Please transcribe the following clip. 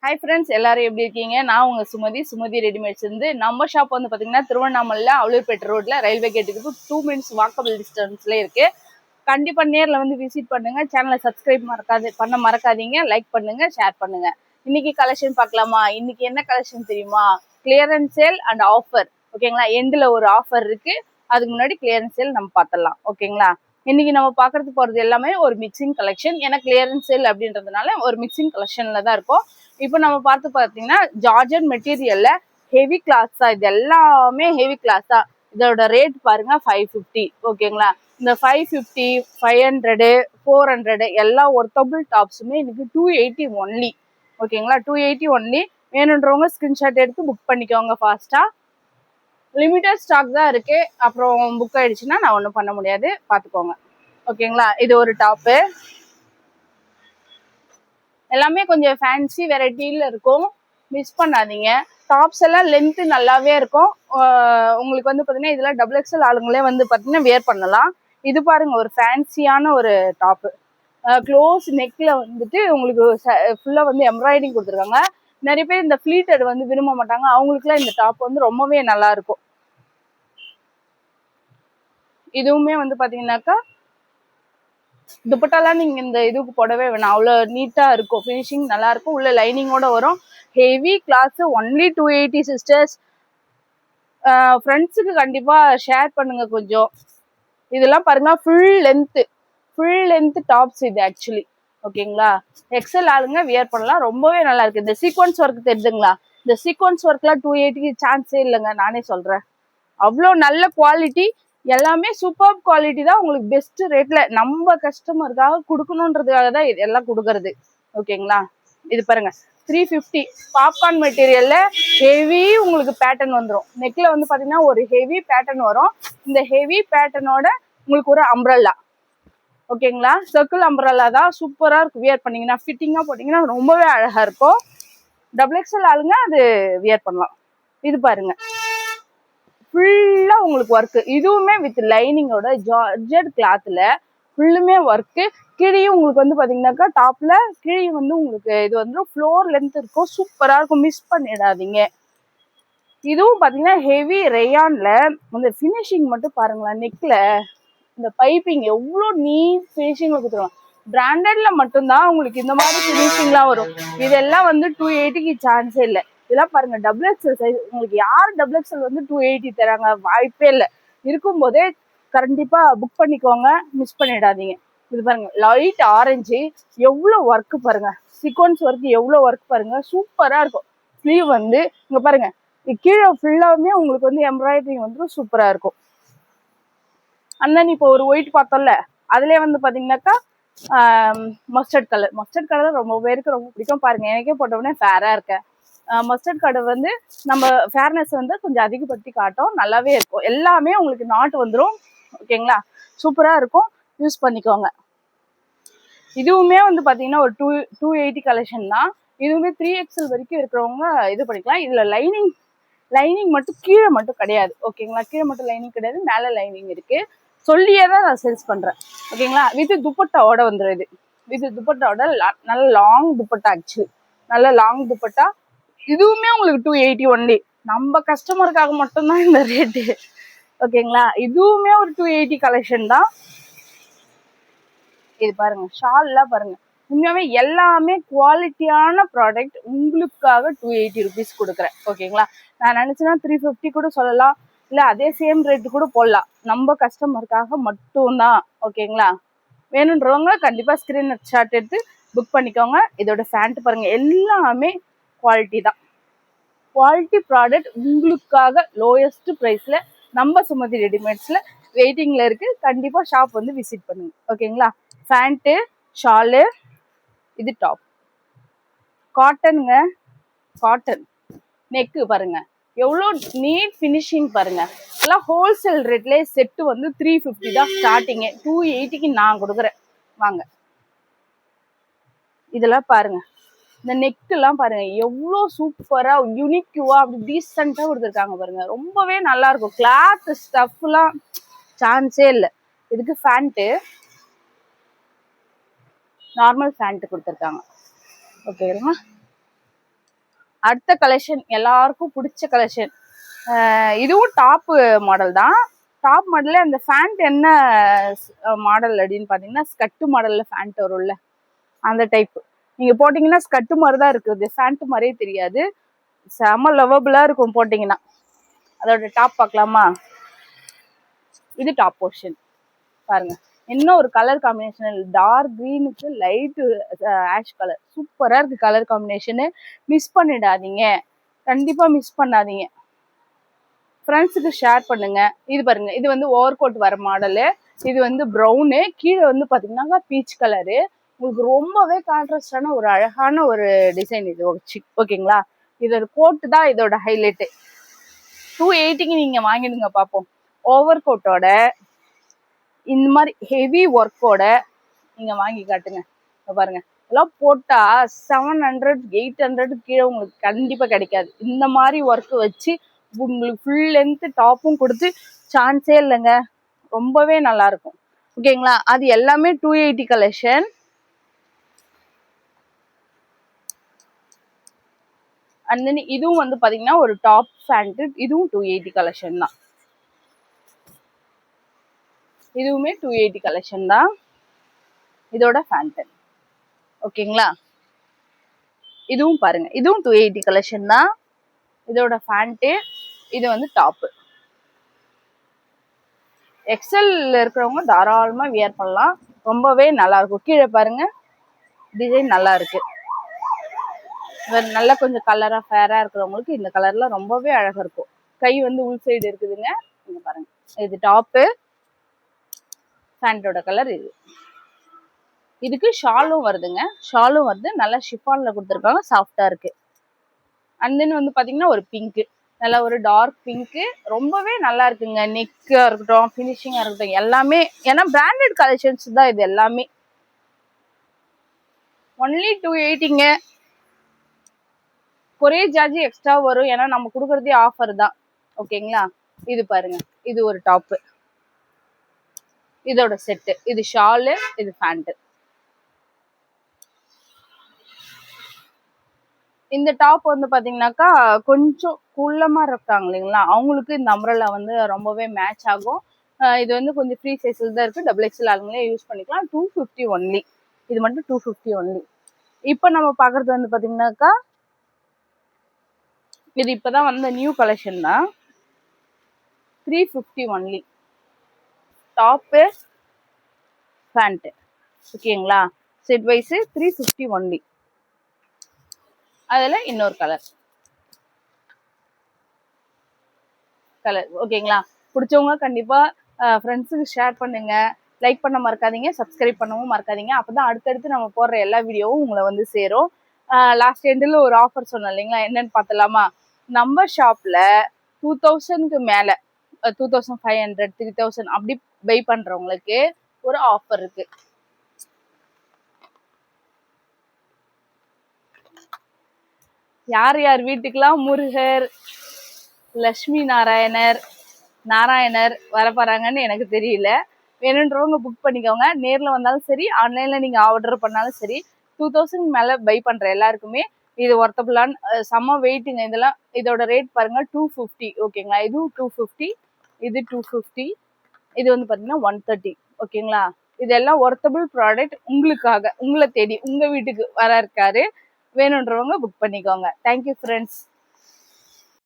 Hi friends, எல்லாரும் எப்படி இருக்கீங்க? நான் உங்க சுமதி ரெடிமேட்ஸ் இருந்து. நம்ம ஷாப் வந்து பாத்தீங்கன்னா திருவண்ணாமலையில் அவலூர்பேட்டை ரோட்ல ரயில்வே கேட்டுக்கு 2 மினிட்ஸ் வாக்கபிள் டிஸ்டன்ஸ்ல இருக்கு. கண்டிப்பா நேர்ல வந்து விசிட் பண்ணுங்க. சேனலை சப்ஸ்கிரைப் மறக்காதீங்க. லைக் பண்ணுங்க, ஷேர் பண்ணுங்க. இன்னைக்கு கலெக்ஷன் பார்க்கலாமா? இன்னைக்கு என்ன கலெக்ஷன் தெரியுமா? Clearance sale and offer. ஓகேங்களா? எண்டில் ஒரு ஆஃபர் இருக்கு. அதுக்கு முன்னாடி கிளியரன்ஸ் சேல் நம்ம பார்த்துடலாம். ஓகேங்களா? இன்னைக்கு நம்ம பாக்குறது போறது எல்லாமே ஒரு மிக்சிங் கலெக்ஷன். ஏன்னா கிளியரன்ஸ் சேல் அப்படின்றதுனால ஒரு மிக்சிங் கலெக்ஷன்ல தான் இருக்கும். இப்போ நம்ம பார்த்தீங்கன்னா ஜார்ஜன் மெட்டீரியல்ல ஹெவி கிளாஸ் தான். இது எல்லாமே ஹெவி கிளாஸ் தான். இதோட ரேட் பாருங்க 550. ஓகேங்களா? இந்த 550, 500, 400 எல்லா ஒர்த்தபிள் டாப்ஸுமே இன்னைக்கு 280 ஒன்லி. ஓகேங்களா? 280 ஒன்லி. வேணுன்றவங்க ஸ்கிரீன்ஷாட் எடுத்து புக் பண்ணிக்கோங்க ஃபாஸ்டா. லிமிட்டட் ஸ்டாக் தான் இருக்கு. அப்புறம் புக் ஆயிடுச்சுன்னா நான் ஒன்றும் பண்ண முடியாது, பார்த்துக்கோங்க. ஓகேங்களா? இது ஒரு டாப்பு. எல்லாமே கொஞ்சம் ஃபேன்சி வெரைட்டியில் இருக்கும், மிஸ் பண்ணாதீங்க. டாப்ஸ் எல்லாம் லென்த்து நல்லாவே இருக்கும். உங்களுக்கு வந்து பார்த்தீங்கன்னா இதில் டபுள் எக்ஸல் ஆளுங்களே வந்து பார்த்தீங்கன்னா வியர் பண்ணலாம். இது பாருங்க, ஒரு ஃபேன்சியான ஒரு டாப்பு. க்ளோஸ் நெக்கில் வந்துட்டு உங்களுக்கு ஃபுல்லாக வந்து எம்ப்ராய்டிங் கொடுத்துருக்காங்க. நிறைய பேர் இந்த ஃப்ளீட்டட் வந்து விரும்ப மாட்டாங்க, அவங்களுக்குலாம் இந்த டாப் வந்து ரொம்பவே நல்லா இருக்கும். இதுவுமே வந்து பார்த்தீங்கன்னாக்கா துப்பட்டாலாம் நீங்க இந்த இதுக்கு போடவே வேணாம், அவ்வளோ நீட்டா இருக்கும். ஃபினிஷிங் நல்லா இருக்கும். உள்ள லைனிங்கோட வரும். Heavy class only 280 sisters. ஃப்ரெண்ட்ஸுக்கு கண்டிப்பா ஷேர் பண்ணுங்க கொஞ்சம். இதெல்லாம் பாருங்க, ஃபுல் லென்த் டாப்ஸ் இது ஆக்சுவலி. ஓகேங்களா? எக்ஸல் ஆளுங்க வியர் பண்ணலாம், ரொம்பவே நல்லா இருக்கு. இந்த சீக்வன்ஸ் ஒர்க் தெரியுதுங்களா? இந்த சீக்வன்ஸ் ஒர்க்லாம் 280 சான்ஸே இல்லைங்க, நானே சொல்றேன். அவ்வளோ நல்ல குவாலிட்டி, எல்லாமே சூப்பர் குவாலிட்டி தான். உங்களுக்கு பெஸ்ட் ரேட்ல நம்ம கஸ்டமருக்காக கொடுக்கணுன்றதுக்காக தான் இது எல்லாம் கொடுக்கறது. ஓகேங்களா? இது பாருங்க 350 பாப்கார்ன் மெட்டீரியல்ல ஹெவி உங்களுக்கு பேட்டர்ன் வந்துடும். நெக்ல வந்து பாத்தீங்கன்னா ஒரு ஹெவி பேட்டர்ன் வரும். இந்த ஹெவி பேட்டர்னோட உங்களுக்கு ஒரு அம்ப்ரல்லா. ஓகேங்களா? சர்க்கிள் அம்ப்ரல்லா தான். சூப்பரா இருக்கு. வியர் பண்ணீங்கன்னா ஃபிட்டிங்கா போட்டீங்கன்னா ரொம்பவே அழகா இருக்கும். டபுள் எக்ஸல் ஆளுங்க அது வியர் பண்ணலாம். இது பாருங்க, ஃபுல்லா உங்களுக்கு ஒர்க்கு. இதுவுமே வித் லைனிங்கோட ஜார்ஜெட் கிளாத்ல ஃபுல்லுமே ஒர்க்கு. கீழே உங்களுக்கு வந்து பாத்தீங்கன்னாக்கா டாப்ல கீழே வந்து உங்களுக்கு இது வந்து ஃப்ளோர் லென்த் இருக்கும். சூப்பரா இருக்கும், மிஸ் பண்ணிடாதீங்க. இதுவும் பாத்தீங்கன்னா ஹெவி ரேயான்ல இந்த ஃபினிஷிங் மட்டும் பாருங்களேன். நெக்ல இந்த பைப்பிங் எவ்வளோ நீட் ஃபினிஷிங்ல கொடுத்துருவாங்க. பிராண்டட்ல மட்டும்தான் உங்களுக்கு இந்த மாதிரி ஃபினிஷிங்லாம் வரும். இதெல்லாம் வந்து 280க்கு சான்ஸே இல்லை. இதெல்லாம் பாருங்க, டபுள் எக்ஸல் சைஸ். உங்களுக்கு யார் டபுள் எக்ஸல் வந்து 280 தராங்க? வாய்ப்பே இல்லை. இருக்கும்போதே கண்டிப்பா புக் பண்ணிக்கோங்க, மிஸ் பண்ணிடாதீங்க. இது பாருங்க, லைட் ஆரஞ்சு, எவ்வளோ ஒர்க்கு பாருங்க. சீக்வன்ஸ் ஒர்க் எவ்வளோ ஒர்க் பாருங்க, சூப்பரா இருக்கும். ஸ்லீவ் வந்து இங்க பாருங்க, கீழே ஃபுல்லாவுமே உங்களுக்கு வந்து எம்ப்ராய்டரிங் வந்து சூப்பரா இருக்கும். அண்ணன் இப்போ ஒரு ஒயிட் பார்த்தோம்ல, அதுலயே வந்து பாத்தீங்கன்னாக்கா மஸ்டர்ட் கலர் ரொம்ப பேருக்கு ரொம்ப பிடிக்கும். பாருங்க, எனக்கே போட்டோடனே ஃபேரா இருக்கேன். மஸ்டர்ட் கலர் வந்து நம்ம ஃபேர்னஸ் வந்து கொஞ்சம் அதிகப்படுத்தி காட்டும், நல்லாவே இருக்கும். எல்லாமே உங்களுக்கு நாட்டு வந்துடும். ஓகேங்களா? சூப்பரா இருக்கும், யூஸ் பண்ணிக்கோங்க. இதுவுமே வந்து பாத்தீங்கன்னா ஒரு 280 கலெக்ஷன் தான். இதுவுமே 3XL வரைக்கும் இருக்கிறவங்க இது பண்ணிக்கலாம். இதுல லைனிங் மட்டும் கீழே மட்டும் கிடையாது. ஓகேங்களா? கீழே மட்டும் லைனிங் கிடையாது, மேல லைனிங் இருக்கு. சொல்லியே தான் நான் சேல்ஸ் பண்றேன். ஓகேங்களா? வித் துப்பட்டாவோட வந்துடுது. வித் துப்பட்டாவோட நல்ல லாங் துப்பட்டா. ஆக்சுவலி நல்ல லாங் துப்பட்டா. இதுவுமே உங்களுக்கு 280 ஒன்லி. நம்ம கஸ்டமருக்காக மட்டும்தான் இந்த ரேட்டு. ஓகேங்களா? இதுவுமே ஒரு 280 கலெக்ஷன் தான். இது பாருங்க, ஷால்லாம் பாருங்க. உண்மையாவே எல்லாமே குவாலிட்டியான ப்ராடக்ட் உங்களுக்காக 280 ருபீஸ் கொடுக்குறேன். ஓகேங்களா? நான் நினைச்சேன்னா 350 கூட சொல்லலாம், இல்லை அதே சேம் ரேட்டு கூட போடலாம். நம்ம கஸ்டமருக்காக மட்டும்தான். ஓகேங்களா? வேணுன்றவங்க கண்டிப்பா ஸ்கிரீன் ஷாட் எடுத்து புக் பண்ணிக்கோங்க. இதோட ஃபேண்ட் பாருங்க, எல்லாமே குவாலிட்டி தான். குவாலிட்டி ப்ராடக்ட் உங்களுக்காக லோயஸ்ட் ப்ரைஸ்ல நம்ம சுமதி ரெடிமேட்ஸ்ல வெயிட்டிங்ல இருக்கு. கண்டிப்பா ஷாப் வந்து விசிட் பண்ணுங்க. ஓகேங்களா? ஃபேண்ட்டு, ஷாலு, இது டாப். காட்டனுங்க, காட்டன். நெக்கு பாருங்க, எவ்வளோ நீட் ஃபினிஷிங் பாருங்க. எல்லாம் ஹோல்சேல் ரேட்லேயே செட்டு வந்து 350 தான் ஸ்டார்டிங்கு. 280க்கு நான் கொடுக்குறேன், வாங்க. இதெல்லாம் பாருங்க, இந்த நெக்கெல்லாம் பாருங்க எவ்வளோ சூப்பரா யூனிக்யூவா அப்படி டீசெண்டா கொடுத்துருக்காங்க பாருங்க. ரொம்பவே நல்லா இருக்கும். கிளாத் ஸ்டஃப்லாம் சான்ஸே இல்லை. இதுக்கு ஃபேண்ட்டு நார்மல் ஃபேண்ட் கொடுத்துருக்காங்க. ஓகேங்களா? அடுத்த கலெக்ஷன் எல்லாருக்கும் பிடிச்ச கலெக்ஷன். இதுவும் டாப் மாடல் தான். டாப் மாடல்ல அந்த ஃபேண்ட் என்ன மாடல் அப்படின்னு பாத்தீங்கன்னா ஸ்கட்டு மாடல்ல ஃபேண்ட் வரும்ல அந்த டைப். நீங்க போட்டீங்கன்னா ஸ்கட்டு மாதிரி தான் இருக்குது, ஃபேண்ட் மாதிரியே தெரியாது. செம லவபிளா இருக்கும் போட்டீங்கன்னா. அதோட டாப் பார்க்கலாமா? இது டாப் போர்ஷன் பாருங்க. இன்னும் ஒரு கலர் காம்பினேஷன் டார்க் கிரீனுக்கு லைட் ஆஷ் கலர், சூப்பரா இருக்கு கலர் காம்பினேஷனு. மிஸ் பண்ணிடாதீங்க, கண்டிப்பா மிஸ் பண்ணாதீங்க. ஃப்ரெண்ட்ஸுக்கு ஷேர் பண்ணுங்க. இது பாருங்க, இது வந்து ஓவர் கோட் வர மாடலு. இது வந்து ப்ரௌனு, கீழே வந்து பாத்தீங்கன்னா பீச் கலரு. உங்களுக்கு ரொம்பவே கான்ட்ராஸ்டான ஒரு அழகான ஒரு டிசைன் இது ஓகேங்களா. இதோட கோட்டு தான் இதோட ஹைலைட்டு. 280க்கு நீங்க வாங்கிடுங்க பார்ப்போம். ஓவர் கோட்டோட இந்த மாதிரி ஹெவி ஒர்க்கோட நீங்க வாங்கி காட்டுங்க. பாருங்க, எல்லாம் போட்டா 700 800 கீழே உங்களுக்கு கண்டிப்பா கிடைக்காது. இந்த மாதிரி ஒர்க் வச்சு உங்களுக்கு ஃபுல் லென்த் டாப்பும் கொடுத்து சான்ஸே இல்லைங்க, ரொம்பவே நல்லா இருக்கும். ஓகேங்களா. அது எல்லாமே 280 கலெக்ஷன். அண்ட் தென் இதுவும் வந்து பாத்தீங்கன்னா ஒரு டாப் ஃபேண்ட், இதுவும் 280 கலெக்ஷன் தான். இதுவுமே 280 கலெக்ஷன் தான் இதோட ஃபேண்ட். ஓகேங்களா. இதுவும் பாருங்க, இதுவும் 280 கலெக்ஷன் தான் இதோட ஃபேண்ட். இது வந்து டாப். எக்ஸல் இருக்கிறவங்க தாராளமா வியர் பண்ணலாம், ரொம்பவே நல்லா இருக்கும். கீழே பாருங்க டிசைன் நல்லா இருக்கு. நல்லா கொஞ்சம் கலரா ஃபேரா இருக்கிறவங்களுக்கு இந்த கலர்ல ரொம்பவே அழகா இருக்கும். கை வந்து உள் சைடு இருக்குதுங்க, இங்க பாருங்க. இது டாப்பு, பேண்டோட கலர் இது. இதுக்கு ஷாலும் வருதுங்க, ஷாலும் வந்து நல்லா ஷிஃபான்ல கொடுத்துருக்காங்க, சாஃப்டா இருக்கு. அண்ட் தென் வந்து பாத்தீங்கன்னா ஒரு பிங்க், நல்லா ஒரு டார்க் பிங்க், ரொம்பவே நல்லா இருக்குங்க. நெக்கா இருக்கட்டும், ஃபினிஷிங்கா இருக்கட்டும், எல்லாமே ஏன்னா பிராண்டட் கலெக்ஷன்ஸ் தான் இது எல்லாமே. ஒன்லி 280ங்க. கொரியர் சார்ஜ் எக்ஸ்ட்ரா வரும், ஏன்னா நம்ம கொடுக்கறதே ஆஃபர் தான். ஓகேங்களா. இது பாருங்க, இது ஒரு டாப்பு, இதோட செட்டு. இது ஷாலு, இது பேண்ட். இந்த டாப் வந்து பாத்தீங்கன்னாக்கா கொஞ்சம் குள்ளமா இருக்காங்க இல்லைங்களா, அவங்களுக்கு இந்த அம்ரல்லா வந்து ரொம்பவே மேட்ச் ஆகும். இது வந்து கொஞ்சம் ஃப்ரீ சைஸ்ல தான் இருக்கு, டபுள் எக்ஸ்எல் ஆளுங்களே யூஸ் பண்ணிக்கலாம். 250 ஒன்லி, இது மட்டும் 250 ஒன்லி. இப்போ நம்ம பாக்குறது வந்து பாத்தீங்கன்னாக்கா இது இப்பதான் வந்த நியூ கலெக்ஷன் தான். 350 ஒன்லி, டாப்பு பேண்ட். ஓகேங்களா. Set wise 350 only. அதுல இன்னொரு கலர் ஓகேங்களா. பிடிச்சவங்க கண்டிப்பா ஃப்ரெண்ட்ஸுக்கு ஷேர் பண்ணுங்க, லைக் பண்ண மறக்காதீங்க, சப்ஸ்கிரைப் பண்ணவும் மறக்காதீங்க. அப்பதான் அடுத்தடுத்து நம்ம போடுற எல்லா வீடியோவும் உங்களை வந்து சேரும். லாஸ்ட் எண்டில் ஒரு ஆஃபர் சொன்னோம் இல்லைங்களா, என்னன்னு பார்த்தலாமா? நம்ம ஷாப்ல 2000க்கு மேல 2500 3000 அப்படி பை பண்றவங்களுக்கு ஒரு ஆஃபர் இருக்கு. யார் யார் வீட்டுக்கெல்லாம் முருகர், லட்சுமி நாராயணர் வரப்போறாங்கன்னு எனக்கு தெரியல. வேணுன்றவங்க புக் பண்ணிக்கோங்க. நேர்ல வந்தாலும் சரி, ஆன்லைன்ல நீங்க ஆர்டர் பண்ணாலும் சரி, 2000 மேல பை பண்ற எல்லாருக்குமே இது ஒர்த்தபிளான செம்ம வெயிட்டுங்க. இதெல்லாம் இதோட ரேட் பாருங்க 250. ஓகேங்களா. இதுவும் 250, இது 250, இது வந்து பாத்தீங்கன்னா 130. ஓகேங்களா. இதெல்லாம் ஒர்த்தபிள் ப்ராடக்ட், உங்களுக்காக, உங்களை தேடி உங்க வீட்டுக்கு வர இருக்காரு. வேணுன்றவங்க புக் பண்ணிக்கோங்க. Thank you friends.